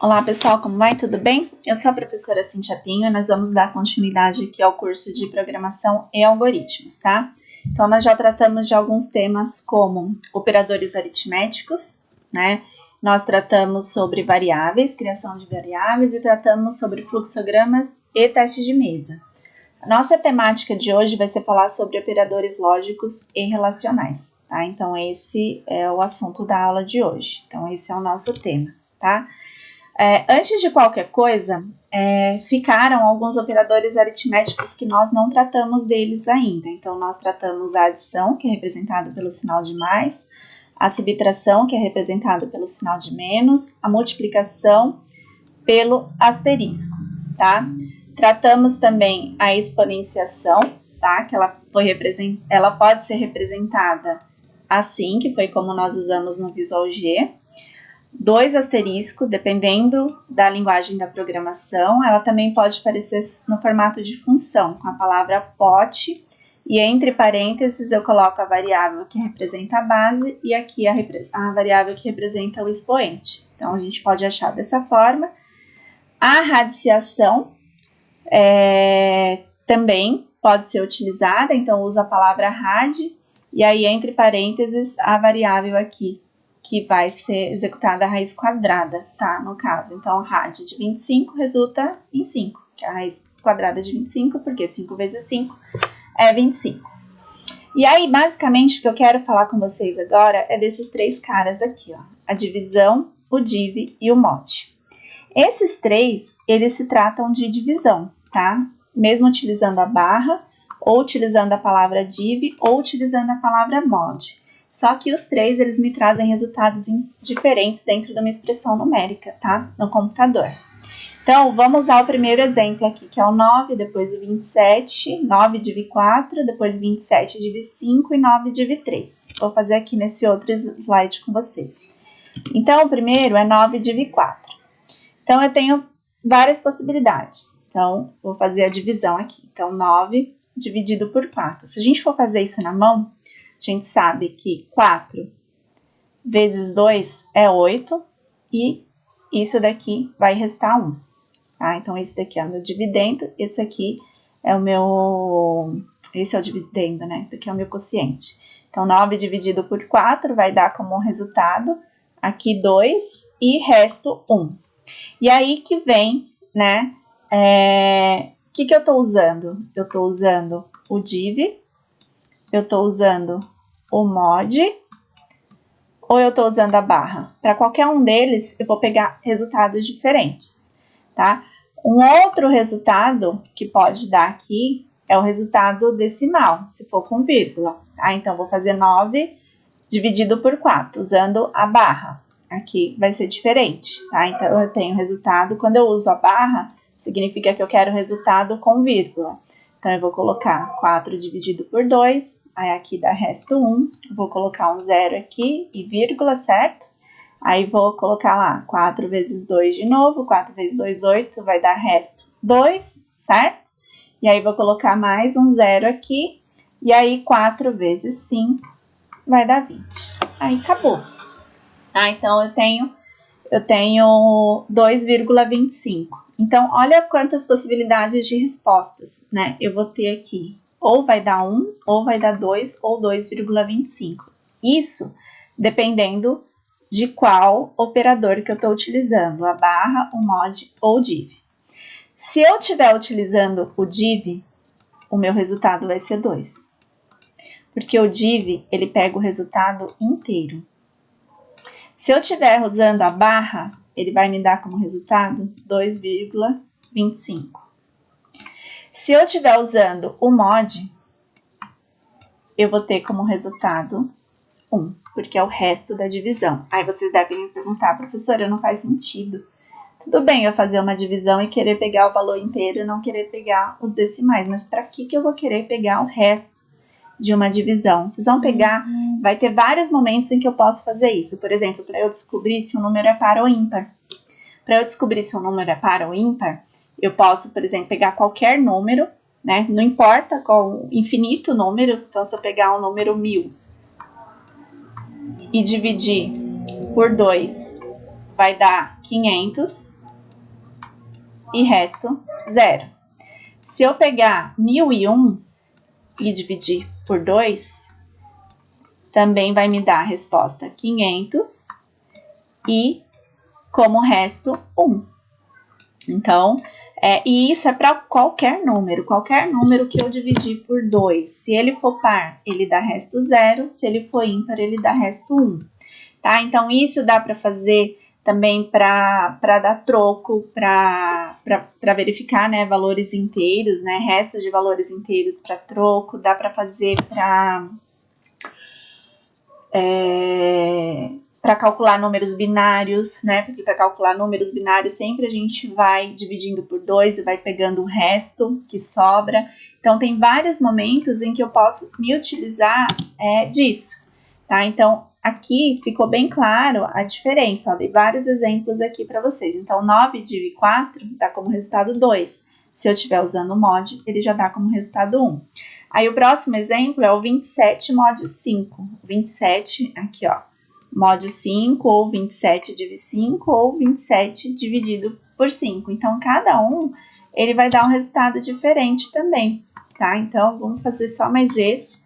Olá pessoal, como vai? Tudo bem? Eu sou a professora Cintia Pinho e nós vamos dar continuidade aqui ao curso de Programação e Algoritmos, tá? Então nós já tratamos de alguns temas como operadores aritméticos, né? Nós tratamos sobre variáveis, criação de variáveis e tratamos sobre fluxogramas e testes de mesa. A nossa temática de hoje vai ser falar sobre operadores lógicos e relacionais, tá? Então esse é o assunto da aula de hoje. Então esse é o nosso tema, tá? Antes de qualquer coisa, ficaram alguns operadores aritméticos que nós não tratamos deles ainda. Então, nós tratamos a adição, que é representada pelo sinal de mais, a subtração, que é representada pelo sinal de menos, a multiplicação pelo asterisco, tá? Tratamos também a exponenciação, tá? Que ela pode ser representada assim, que foi como nós usamos no Visual G. 2 asterisco, dependendo da linguagem da programação, ela também pode aparecer no formato de função, com a palavra pot, e entre parênteses eu coloco a variável que representa a base e aqui a variável que representa o expoente. Então, a gente pode achar dessa forma. A radiciação também pode ser utilizada, então eu uso a palavra rad, e aí entre parênteses a variável aqui, que vai ser executada a raiz quadrada, tá? No caso, então, rad de 25 resulta em 5, que é a raiz quadrada de 25, porque 5 vezes 5 é 25. E aí, basicamente, o que eu quero falar com vocês agora é desses 3 caras aqui, ó. A divisão, o div e o mod. Esses 3, eles se tratam de divisão, tá? Mesmo utilizando a barra, ou utilizando a palavra div, ou utilizando a palavra mod. Só que os 3, eles me trazem resultados diferentes dentro de uma expressão numérica, tá? No computador. Então, vamos usar o primeiro exemplo aqui, que é o 9, depois o 27, 9 div 4, depois 27 div 5 e 9 div 3. Vou fazer aqui nesse outro slide com vocês. Então, o primeiro é 9 div 4. Então, eu tenho várias possibilidades. Então, vou fazer a divisão aqui. Então, 9 dividido por 4. Se a gente for fazer isso na mão, a gente sabe que 4 vezes 2 é 8 e isso daqui vai restar 1, tá? Então, esse daqui é o meu dividendo, esse aqui é o meu... Esse é o dividendo, né? Esse daqui é o meu quociente. Então, 9 dividido por 4 vai dar como resultado aqui 2 e resto 1. E aí que vem, né? O que eu estou usando? Eu estou usando o div, eu estou usando o mod, ou eu estou usando a barra. Para qualquer um deles, eu vou pegar resultados diferentes, tá? Um outro resultado que pode dar aqui é o resultado decimal, se for com vírgula, tá? Então, vou fazer 9 dividido por 4, usando a barra. Aqui vai ser diferente, tá? Então, eu tenho resultado, quando eu uso a barra, significa que eu quero resultado com vírgula. Então, eu vou colocar 4 dividido por 2, aí aqui dá resto 1, vou colocar um 0 aqui e vírgula, certo? Aí, vou colocar lá 4 vezes 2 de novo, 4 vezes 2, 8, vai dar resto 2, certo? E aí, vou colocar mais um 0 aqui, e aí 4 vezes 5 vai dar 20. Aí, acabou. Ah, então, eu tenho 2,25. Então, olha quantas possibilidades de respostas, né? Eu vou ter aqui, ou vai dar 1, ou vai dar 2, ou 2,25. Isso dependendo de qual operador que eu estou utilizando, a barra, o mod ou o div. Se eu estiver utilizando o div, o meu resultado vai ser 2. Porque o div, ele pega o resultado inteiro. Se eu estiver usando a barra, ele vai me dar como resultado 2,25. Se eu estiver usando o mod, eu vou ter como resultado 1, porque é o resto da divisão. Aí vocês devem me perguntar, professora, não faz sentido. Tudo bem eu fazer uma divisão e querer pegar o valor inteiro e não querer pegar os decimais, mas para que eu vou querer pegar o resto de uma divisão? Vocês vão pegar, vai ter vários momentos em que eu posso fazer isso. Por exemplo, para eu descobrir se um número é par ou ímpar. Para eu descobrir se um número é par ou ímpar, eu posso, por exemplo, pegar qualquer número, né? Não importa qual infinito número. Então, se eu pegar o número 1000 e dividir por 2, vai dar 500. e resto 0. Se eu pegar 1001 e dividir por 2, também vai me dar a resposta 500 e como resto 1. Então, e isso é para qualquer número que eu dividir por 2. Se ele for par, ele dá resto 0, se ele for ímpar, ele dá resto 1. Tá? Então, isso dá para fazer também para dar troco, para verificar, né, valores inteiros, né, restos de valores inteiros para troco, dá para fazer para calcular números binários, né, porque para calcular números binários sempre a gente vai dividindo por 2 e vai pegando o resto que sobra. Então, tem vários momentos em que eu posso me utilizar disso, tá? Então, aqui ficou bem claro a diferença, ó, dei vários exemplos aqui para vocês. Então, 9 dividido 4 dá como resultado 2. Se eu estiver usando o mod, ele já dá como resultado 1. Aí, o próximo exemplo é o 27 mod 5. 27, aqui, ó, mod 5, ou 27 dividido 5, ou 27 dividido por 5. Então, cada um, ele vai dar um resultado diferente também, tá? Então, vamos fazer só mais esse.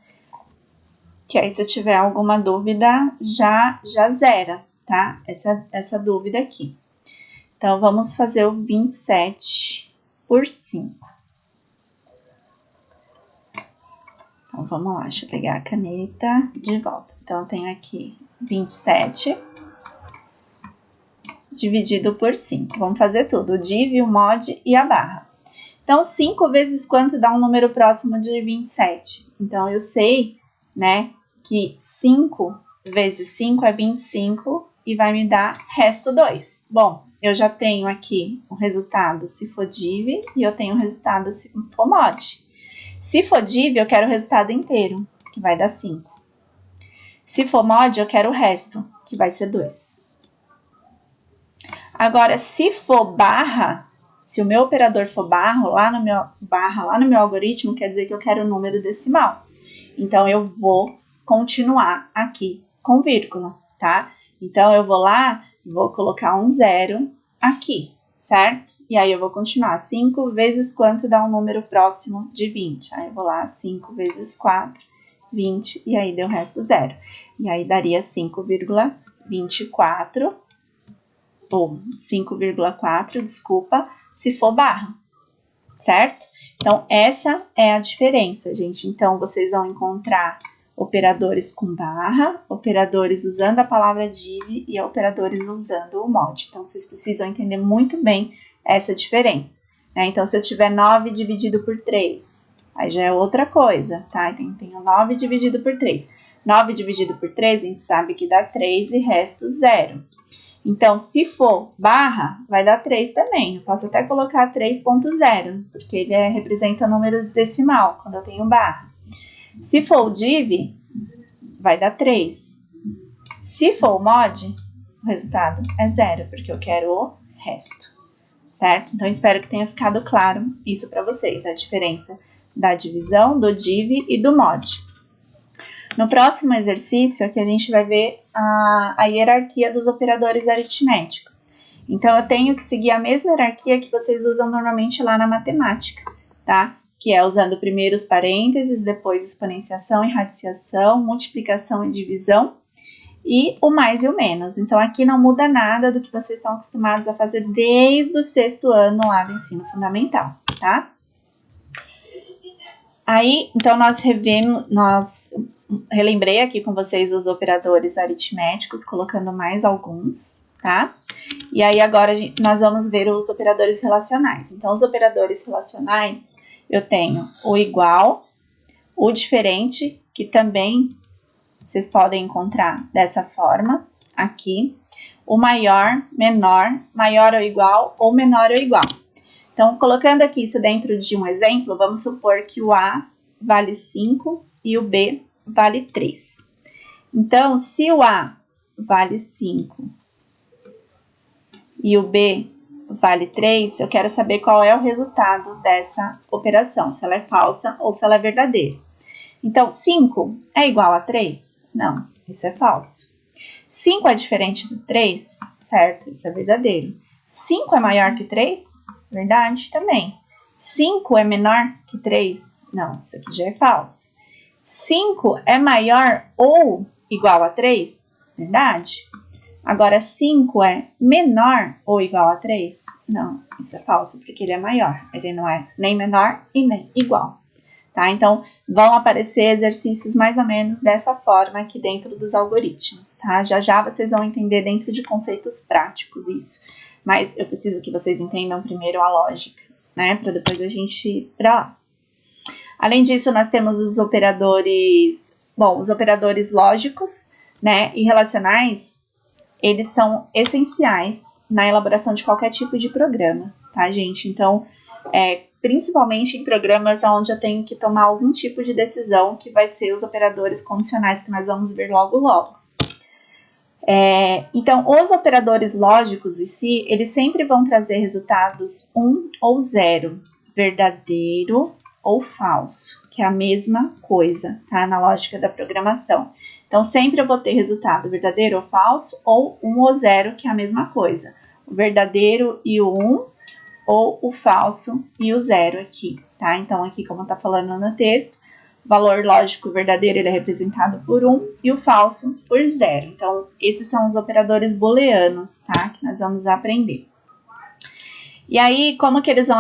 Que aí, se eu tiver alguma dúvida, já zera, tá? Essa dúvida aqui. Então, vamos fazer o 27 por 5. Então, vamos lá, deixa eu pegar a caneta de volta. Então, eu tenho aqui 27 dividido por 5. Vamos fazer tudo, o div, o mod e a barra. Então, 5 vezes quanto dá um número próximo de 27? Então, eu sei, né, que 5 vezes 5 é 25 e vai me dar resto 2. Bom, eu já tenho aqui o resultado se for div e eu tenho o resultado se for mod. Se for div, eu quero o resultado inteiro, que vai dar 5. Se for mod, eu quero o resto, que vai ser 2. Agora, se for barra, se o meu operador for barra lá no meu algoritmo, quer dizer que eu quero o número decimal. Então, eu vou continuar aqui com vírgula, tá? Então, eu vou lá, vou colocar um 0 aqui, certo? E aí, eu vou continuar. 5 vezes quanto dá um número próximo de 20? Aí, eu vou lá, 5 vezes 4, 20, e aí deu o resto 0. E aí, daria 5,24, ou 5,4, desculpa, se for barra, certo? Então, essa é a diferença, gente. Então, vocês vão encontrar operadores com barra, operadores usando a palavra div e operadores usando o mod. Então, vocês precisam entender muito bem essa diferença, né? Então, se eu tiver 9 dividido por 3, aí já é outra coisa, tá? Então, tenho 9 dividido por 3. 9 dividido por 3, a gente sabe que dá 3 e resto 0. Então, se for barra, vai dar 3 também. Eu posso até colocar 3.0, porque ele representa o número decimal, quando eu tenho barra. Se for o div, vai dar 3. Se for o mod, o resultado é 0, porque eu quero o resto, certo? Então, espero que tenha ficado claro isso para vocês, a diferença da divisão, do div e do mod. No próximo exercício, aqui a gente vai ver a hierarquia dos operadores aritméticos. Então, eu tenho que seguir a mesma hierarquia que vocês usam normalmente lá na matemática, tá? Que é usando primeiro os parênteses, depois exponenciação e radiciação, multiplicação e divisão, e o mais e o menos. Então, aqui não muda nada do que vocês estão acostumados a fazer desde o 6º ano lá do ensino fundamental, tá? Aí, então, relembrei aqui com vocês os operadores aritméticos, colocando mais alguns, tá? E aí, agora, nós vamos ver os operadores relacionais. Então, os operadores relacionais, eu tenho o igual, o diferente, que também vocês podem encontrar dessa forma, aqui. O maior, menor, maior ou igual, ou menor ou igual. Então, colocando aqui isso dentro de um exemplo, vamos supor que o A vale 5 e o B vale 3. Então, se o A vale 5 e o B vale 3, eu quero saber qual é o resultado dessa operação, se ela é falsa ou se ela é verdadeira. Então, 5 é igual a 3? Não, isso é falso. 5 é diferente do 3? Certo, isso é verdadeiro. 5 é maior que 3? Verdade também. 5 é menor que 3? Não, isso aqui já é falso. 5 é maior ou igual a 3? Verdade. Agora, 5 é menor ou igual a 3? Não, isso é falso, porque ele é maior. Ele não é nem menor e nem igual. Tá? Então, vão aparecer exercícios mais ou menos dessa forma aqui dentro dos algoritmos. Tá? Já já vocês vão entender dentro de conceitos práticos isso. Mas eu preciso que vocês entendam primeiro a lógica, né? Para depois a gente ir para lá. Além disso, nós temos os operadores, os operadores lógicos, né, e relacionais. Eles são essenciais na elaboração de qualquer tipo de programa, tá, gente? Então, principalmente em programas onde eu tenho que tomar algum tipo de decisão, que vai ser os operadores condicionais, que nós vamos ver logo logo. Então, os operadores lógicos em si, eles sempre vão trazer resultados 1 ou 0, verdadeiro ou falso, que é a mesma coisa, tá? Na lógica da programação. Então, sempre eu vou ter resultado verdadeiro ou falso, ou 1 ou 0, que é a mesma coisa. O verdadeiro e o 1, ou o falso e o 0 aqui, tá? Então, aqui, como tá falando no texto, o valor lógico verdadeiro ele é representado por 1 e o falso por 0. Então, esses são os operadores booleanos, tá? Que nós vamos aprender. E aí, como que eles vão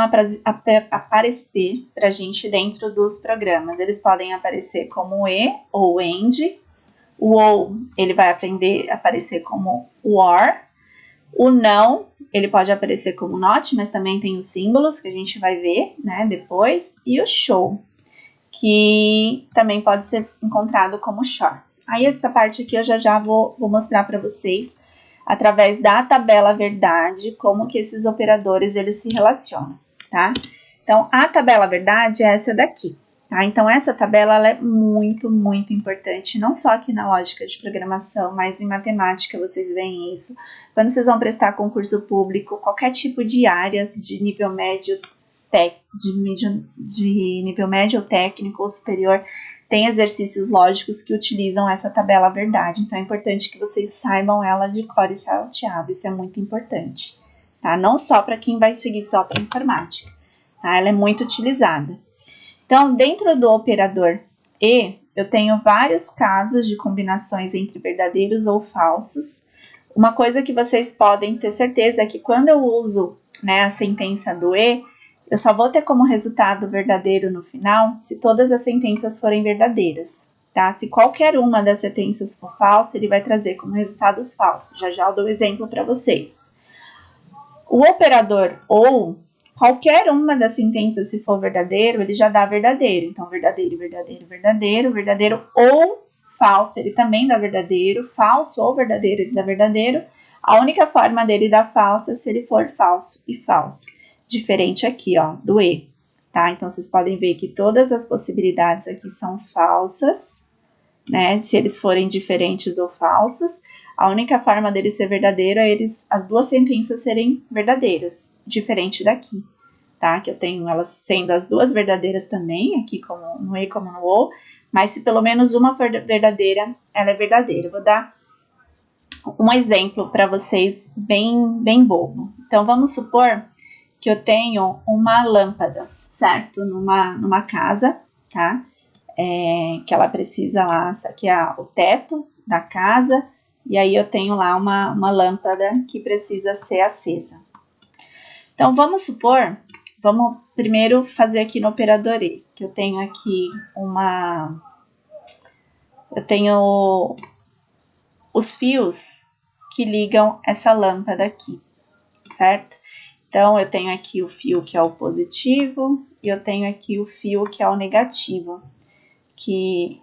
aparecer pra gente dentro dos programas? Eles podem aparecer como e ou and. O ou, ele vai aparecer como or. O não, ele pode aparecer como not, mas também tem os símbolos que a gente vai ver, né, depois. E o show, que também pode ser encontrado como short. Aí essa parte aqui eu já vou mostrar para vocês, através da tabela verdade, como que esses operadores eles se relacionam, tá? Então, a tabela verdade é essa daqui. Tá? Então, essa tabela ela é muito, muito importante, não só aqui na lógica de programação, mas em matemática vocês veem isso. Quando vocês vão prestar concurso público, qualquer tipo de área de nível médio, de nível médio, técnico ou superior, tem exercícios lógicos que utilizam essa tabela verdade. Então, é importante que vocês saibam ela de cor e salteado, isso é muito importante. Tá? Não só para quem vai seguir só para informática, tá? Ela é muito utilizada. Então, dentro do operador e, eu tenho vários casos de combinações entre verdadeiros ou falsos. Uma coisa que vocês podem ter certeza é que quando eu uso, né, a sentença do e, eu só vou ter como resultado verdadeiro no final se todas as sentenças forem verdadeiras, tá? Se qualquer uma das sentenças for falsa, ele vai trazer como resultados falsos. Já já eu dou um exemplo para vocês. O operador ou, qualquer uma das sentenças, se for verdadeiro, ele já dá verdadeiro. Então, verdadeiro, verdadeiro, verdadeiro, verdadeiro ou falso, ele também dá verdadeiro. Falso ou verdadeiro, ele dá verdadeiro. A única forma dele dar falso é se ele for falso e falso. Diferente aqui, ó, do e, tá? Então, vocês podem ver que todas as possibilidades aqui são falsas, né? Se eles forem diferentes ou falsos. A única forma dele ser verdadeiro é as duas sentenças serem verdadeiras, diferente daqui, tá? Que eu tenho elas sendo as duas verdadeiras também, aqui como no e como no ou, mas se pelo menos uma for verdadeira, ela é verdadeira. Eu vou dar um exemplo para vocês bem bobo. Então, vamos supor que eu tenho uma lâmpada, certo? Numa casa, tá? Que ela precisa lá saquear o teto da casa. E aí eu tenho lá uma lâmpada que precisa ser acesa. Então, vamos supor, vamos primeiro fazer aqui no operador e, que eu tenho aqui eu tenho os fios que ligam essa lâmpada aqui, certo? Então, eu tenho aqui o fio que é o positivo e eu tenho aqui o fio que é o negativo, que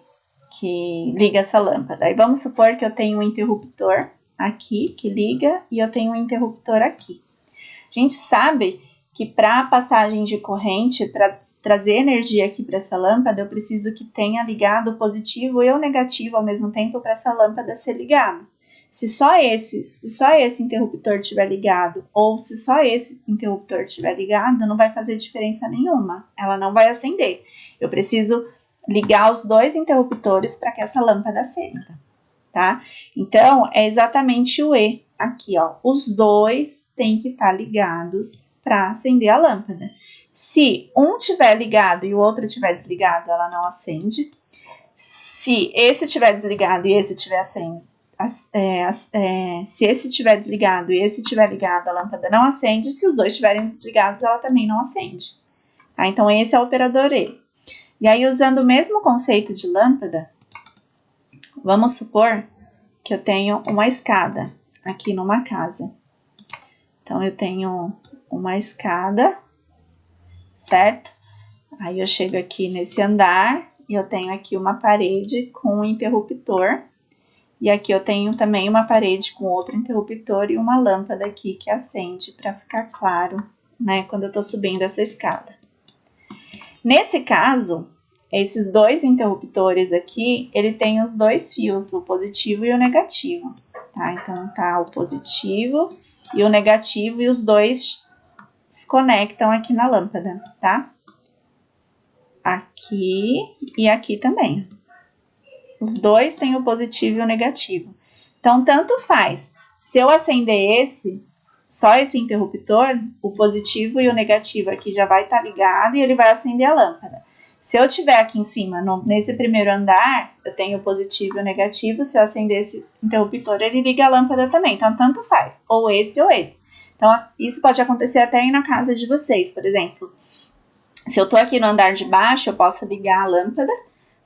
liga essa lâmpada. Aí vamos supor que eu tenho um interruptor aqui que liga e eu tenho um interruptor aqui. A gente sabe que para a passagem de corrente, para trazer energia aqui para essa lâmpada, eu preciso que tenha ligado o positivo e o negativo ao mesmo tempo para essa lâmpada ser ligada. Se só esse interruptor estiver ligado ou se só esse interruptor estiver ligado, não vai fazer diferença nenhuma. Ela não vai acender. Eu preciso ligar os dois interruptores para que essa lâmpada acenda, tá? Então, é exatamente o e. aqui, ó, os dois têm que estar ligados para acender a lâmpada. Se um tiver ligado e o outro tiver desligado, ela não acende. Se esse estiver desligado e esse estiver se esse estiver desligado e esse estiver ligado, a lâmpada não acende. Se os dois estiverem desligados, ela também não acende. Tá? Então, esse é o operador E. E aí, usando o mesmo conceito de lâmpada, vamos supor que eu tenho uma escada aqui numa casa. Então, eu tenho uma escada, certo? Aí, eu chego aqui nesse andar e eu tenho aqui uma parede com um interruptor. E aqui eu tenho também uma parede com outro interruptor e uma lâmpada aqui que acende para ficar claro, né, quando eu estou subindo essa escada. Nesse caso, esses dois interruptores aqui, ele tem os dois fios, o positivo e o negativo, tá? Então, tá o positivo e o negativo e os dois se conectam aqui na lâmpada, tá? Aqui e aqui também. Os dois têm o positivo e o negativo. Então, tanto faz. Se eu acender só esse interruptor, o positivo e o negativo aqui já vai estar ligado e ele vai acender a lâmpada. Se eu tiver aqui em cima, nesse primeiro andar, eu tenho o positivo e o negativo. Se eu acender esse interruptor, ele liga a lâmpada também. Então, tanto faz. Ou esse ou esse. Então, isso pode acontecer até aí na casa de vocês, por exemplo. Se eu tô aqui no andar de baixo, eu posso ligar a lâmpada,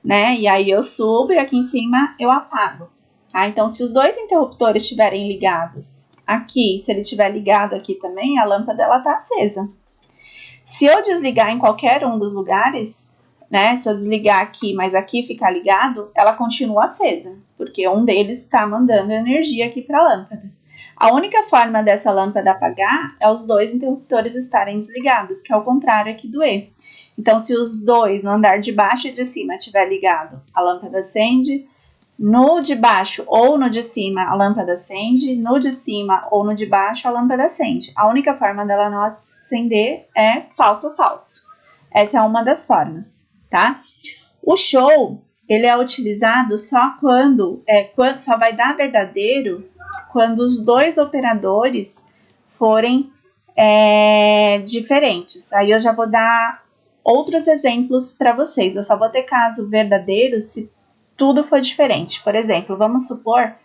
né? E aí eu subo e aqui em cima eu apago. Tá? Então, se os dois interruptores estiverem ligados aqui, se ele estiver ligado aqui também, a lâmpada ela tá acesa. Se eu desligar em qualquer um dos lugares, né? Se eu desligar aqui, mas aqui ficar ligado, ela continua acesa, porque um deles está mandando energia aqui para a lâmpada. A única forma dessa lâmpada apagar é os dois interruptores estarem desligados, que é o contrário aqui do E. Então, se os dois no andar de baixo e de cima estiver ligado, a lâmpada acende. No de baixo ou no de cima, a lâmpada acende. No de cima ou no de baixo, a lâmpada acende. A única forma dela não acender é falso ou falso. Essa é uma das formas, tá? O show, ele é utilizado só quando só vai dar verdadeiro quando os dois operadores forem diferentes. Aí eu já vou dar outros exemplos para vocês. Eu só vou ter caso verdadeiro se tudo for diferente. Por exemplo, vamos supor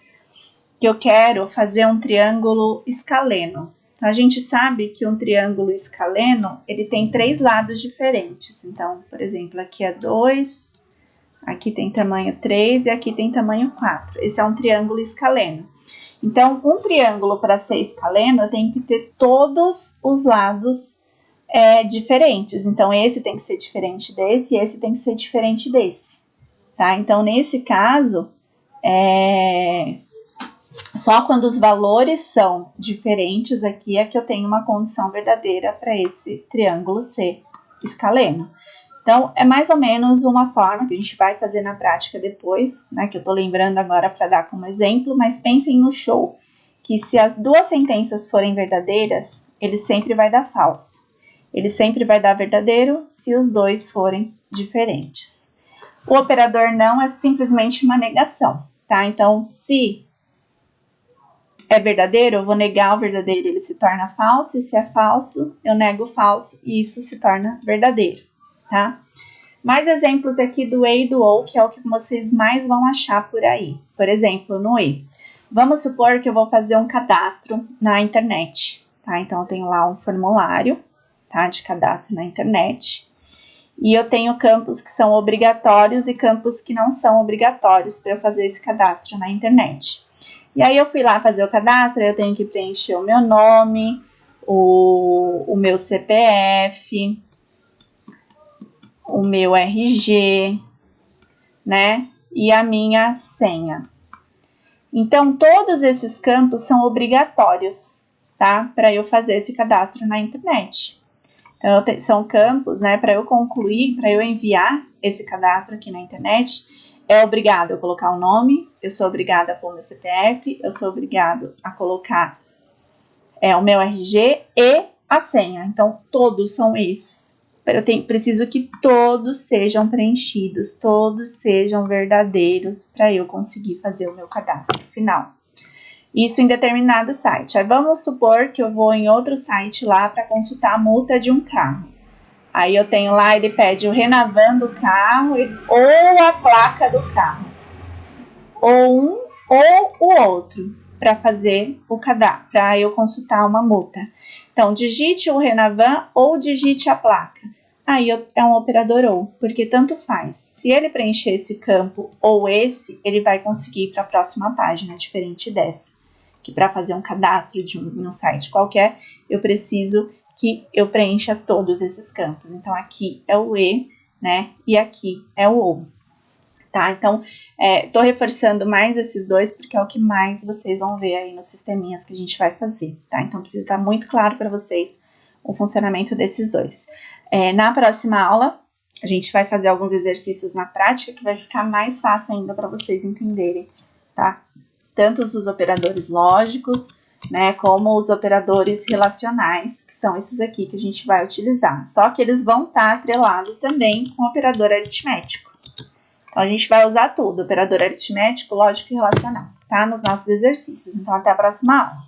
que eu quero fazer um triângulo escaleno. Então, a gente sabe que um triângulo escaleno, ele tem 3 lados diferentes. Então, por exemplo, aqui é 2, aqui tem tamanho 3 e aqui tem tamanho 4. Esse é um triângulo escaleno. Então, um triângulo para ser escaleno tem que ter todos os lados diferentes. Então, esse tem que ser diferente desse e esse tem que ser diferente desse. Tá? Então, nesse caso, só quando os valores são diferentes aqui é que eu tenho uma condição verdadeira para esse triângulo ser escaleno. Então, é mais ou menos uma forma que a gente vai fazer na prática depois, né, que eu estou lembrando agora para dar como exemplo, mas pensem no show, que se as duas sentenças forem verdadeiras, ele sempre vai dar falso. Ele sempre vai dar verdadeiro se os dois forem diferentes. O operador não é simplesmente uma negação, tá? Então, se é verdadeiro, eu vou negar o verdadeiro, ele se torna falso, e se é falso, eu nego o falso, e isso se torna verdadeiro, tá? Mais exemplos aqui do E e do OU, que é o que vocês mais vão achar por aí. Por exemplo, no E. Vamos supor que eu vou fazer um cadastro na internet, tá? Então, eu tenho lá um formulário, tá, de cadastro na internet. E eu tenho campos que são obrigatórios e campos que não são obrigatórios para eu fazer esse cadastro na internet. E aí eu fui lá fazer o cadastro, eu tenho que preencher o meu nome, o meu CPF, o meu RG, né? E a minha senha. Então, todos esses campos são obrigatórios, tá? Para eu fazer esse cadastro na internet. Então, são campos, né? Para eu concluir, para eu enviar esse cadastro aqui na internet, é obrigado eu colocar o nome, eu sou obrigada a pôr meu CPF, eu sou obrigado a colocar o meu RG e a senha. Então, todos são esses. Preciso que todos sejam preenchidos, todos sejam verdadeiros para eu conseguir fazer o meu cadastro final. Isso em determinado site. Aí vamos supor que eu vou em outro site lá para consultar a multa de um carro. Aí eu tenho lá, ele pede o Renavan do carro ou a placa do carro. Ou um ou o outro, para fazer o cadastro, para eu consultar uma multa. Então, digite o Renavan ou digite a placa. Aí é um operador ou, porque tanto faz. Se ele preencher esse campo ou esse, ele vai conseguir ir para a próxima página, diferente dessa. Que para fazer um cadastro de um site qualquer, eu preciso que eu preencha todos esses campos. Então, aqui é o E, né? E aqui é o OU. Tá? Então, tô reforçando mais esses dois, porque é o que mais vocês vão ver aí nos sisteminhas que a gente vai fazer, tá? Então, precisa estar muito claro para vocês o funcionamento desses dois. Na próxima aula, a gente vai fazer alguns exercícios na prática, que vai ficar mais fácil ainda para vocês entenderem, tá? Tanto os operadores lógicos, né, como os operadores relacionais, que são esses aqui que a gente vai utilizar. Só que eles vão estar atrelados também com o operador aritmético. Então, a gente vai usar tudo, operador aritmético, lógico e relacional, tá? Nos nossos exercícios. Então, até a próxima aula.